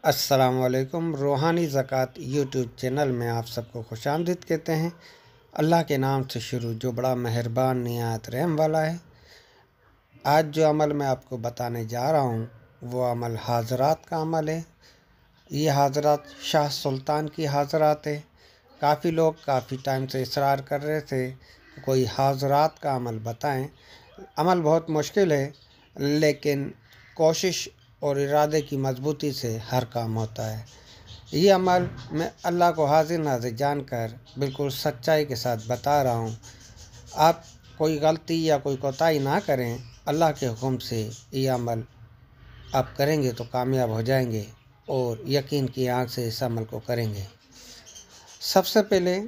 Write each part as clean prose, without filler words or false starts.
السلام علیکم۔ روحانی زکوٰۃ یوٹیوب چینل میں آپ سب کو خوش آمدید کہتے ہیں۔ اللہ کے نام سے شروع جو بڑا مہربان نہایت رحم والا ہے۔ آج جو عمل میں آپ کو بتانے جا رہا ہوں وہ عمل حاضرات کا عمل ہے۔ یہ حاضرات شاہ سلطان کی حاضرات ہے۔ کافی لوگ کافی ٹائم سے اصرار کر رہے تھے کہ کوئی حاضرات کا عمل بتائیں۔ عمل بہت مشکل ہے لیکن کوشش اور ارادے کی مضبوطی سے ہر کام ہوتا ہے۔ یہ عمل میں اللہ کو حاضر ناظر جان کر بالکل سچائی کے ساتھ بتا رہا ہوں۔ آپ کوئی غلطی یا کوئی کوتاہی نہ کریں۔ اللہ کے حکم سے یہ عمل آپ کریں گے تو کامیاب ہو جائیں گے اور یقین کی آنکھ سے اس عمل کو کریں گے۔ سب سے پہلے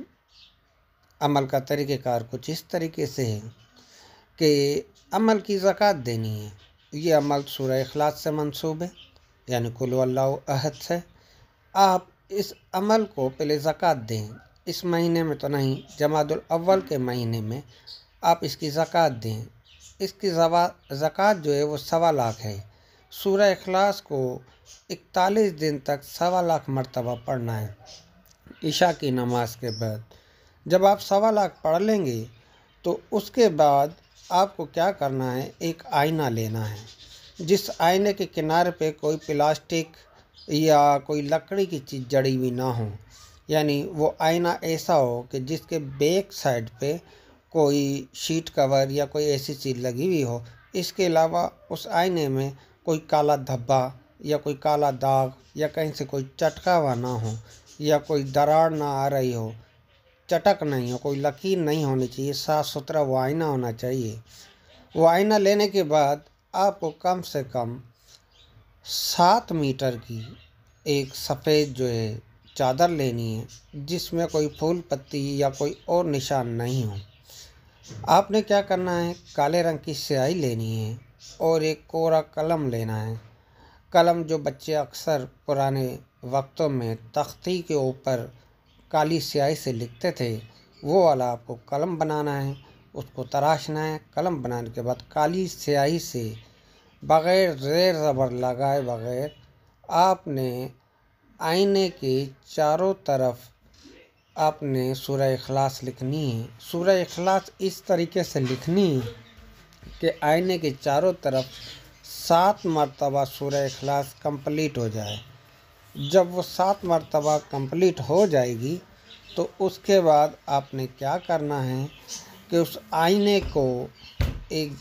عمل کا طریقہ کار کچھ اس طریقے سے ہے کہ عمل کی زکوٰۃ دینی ہے۔ یہ عمل سورہ اخلاص سے منسوب ہے، یعنی قل هو اللہ احد سے۔ آپ اس عمل کو پہلے زکوٰۃ دیں۔ اس مہینے میں تو نہیں، جمادی الاول کے مہینے میں آپ اس کی زکوٰۃ دیں۔ اس کی زکوٰۃ جو ہے وہ 1.25 لاکھ ہے۔ سورہ اخلاص کو 41 دن تک 1.25 لاکھ مرتبہ پڑھنا ہے عشاء کی نماز کے بعد۔ جب آپ 1.25 لاکھ پڑھ لیں گے تو اس کے بعد آپ کو کیا کرنا ہے، ایک آئینہ لینا ہے جس آئینے کے کنارے پہ کوئی پلاسٹک یا کوئی لکڑی کی چیز جڑی ہوئی نہ ہو، یعنی وہ آئینہ ایسا ہو کہ جس کے بیک سائڈ پہ کوئی شیٹ کور یا کوئی ایسی چیز لگی ہوئی ہو۔ اس کے علاوہ اس آئینے میں کوئی کالا دھبا یا کوئی کالا داغ یا کہیں سے کوئی چٹکا ہوا نہ ہو یا کوئی دراڑ نہ آ رہی ہو، چٹک نہیں ہو، کوئی لکیر نہیں ہونی چاہیے، صاف ستھرا وہ آئینہ ہونا چاہیے۔ وہ آئینہ لینے کے بعد آپ کو کم سے کم 7 میٹر کی ایک سفید جو ہے چادر لینی ہے جس میں کوئی پھول پتی یا کوئی اور نشان نہیں ہو۔ آپ نے کیا کرنا ہے، کالے رنگ کی سیاہی لینی ہے اور ایک کوڑا قلم لینا ہے۔ قلم جو بچے اکثر پرانے وقتوں میں تختی کے اوپر کالی سیاہی سے لکھتے تھے، وہ والا آپ کو قلم بنانا ہے، اس کو تراشنا ہے۔ قلم بنانے کے بعد کالی سیاہی سے بغیر زیر زبر لگائے بغیر آپ نے آئینے کے چاروں طرف آپ نے سورہ اخلاص لکھنی ہے۔ سورہ اخلاص اس طریقے سے لکھنی ہے کہ آئینے کے چاروں طرف 7 مرتبہ سورہ اخلاص کمپلیٹ ہو جائے۔ جب وہ 7 مرتبہ کمپلیٹ ہو جائے گی تو اس کے بعد آپ نے کیا کرنا ہے کہ اس آئینے کو ایک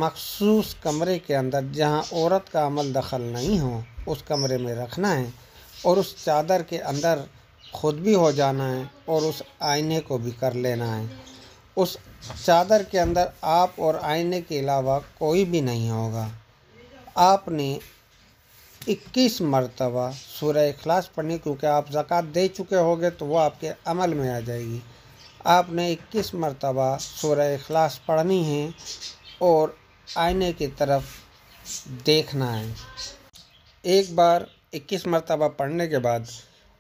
مخصوص کمرے کے اندر جہاں عورت کا عمل دخل نہیں ہو اس کمرے میں رکھنا ہے اور اس چادر کے اندر خود بھی ہو جانا ہے اور اس آئینے کو بھی کر لینا ہے۔ اس چادر کے اندر آپ اور آئینے کے علاوہ کوئی بھی نہیں ہوگا۔ آپ نے 21 مرتبہ سورہ اخلاص پڑھنی، کیونکہ آپ زکوٰۃ دے چکے ہوگے تو وہ آپ کے عمل میں آ جائے گی۔ آپ نے 21 مرتبہ سورہ اخلاص پڑھنی ہے اور آئینے کی طرف دیکھنا ہے۔ ایک بار 21 مرتبہ پڑھنے کے بعد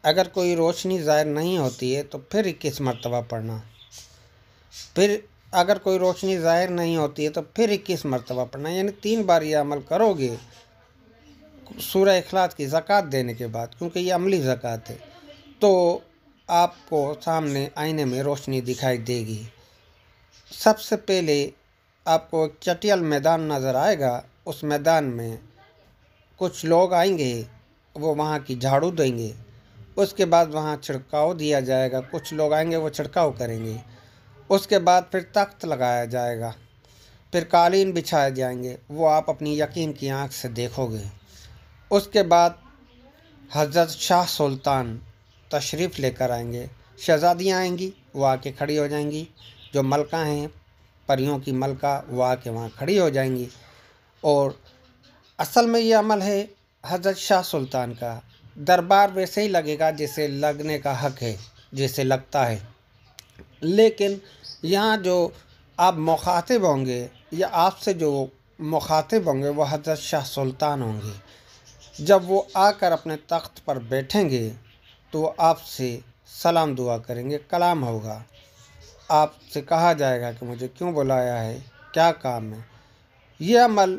اگر کوئی روشنی ظاہر نہیں ہوتی ہے تو پھر 21 مرتبہ پڑھنا، پھر اگر کوئی روشنی ظاہر نہیں ہوتی ہے تو پھر 21 مرتبہ پڑھنا، یعنی 3 بار یہ عمل کرو گے سورہ اخلاص کی زکوٰۃ دینے کے بعد، کیونکہ یہ عملی زکوٰۃ ہے، تو آپ کو سامنے آئینے میں روشنی دکھائی دے گی۔ سب سے پہلے آپ کو ایک چٹیل میدان نظر آئے گا۔ اس میدان میں کچھ لوگ آئیں گے، وہ وہاں کی جھاڑو دیں گے۔ اس کے بعد وہاں چھڑکاؤ دیا جائے گا، کچھ لوگ آئیں گے وہ چھڑکاؤ کریں گے۔ اس کے بعد پھر تخت لگایا جائے گا، پھر قالین بچھائے جائیں گے، وہ آپ اپنی یقین کی آنکھ سے دیکھو گے۔ اس کے بعد حضرت شاہ سلطان تشریف لے کر آئیں گے، شہزادیاں آئیں گی، وہ آ کے کھڑی ہو جائیں گی، جو ملکہ ہیں پریوں کی ملکہ وہ آ کے وہاں کھڑی ہو جائیں گی۔ اور اصل میں یہ عمل ہے حضرت شاہ سلطان کا۔ دربار ویسے ہی لگے گا جیسے لگنے کا حق ہے، جیسے لگتا ہے، لیکن یہاں جو آپ مخاطب ہوں گے یا آپ سے جو مخاطب ہوں گے وہ حضرت شاہ سلطان ہوں گے۔ جب وہ آ کر اپنے تخت پر بیٹھیں گے تو وہ آپ سے سلام دعا کریں گے، کلام ہوگا۔ آپ سے کہا جائے گا کہ مجھے کیوں بلایا ہے، کیا کام ہے۔ یہ عمل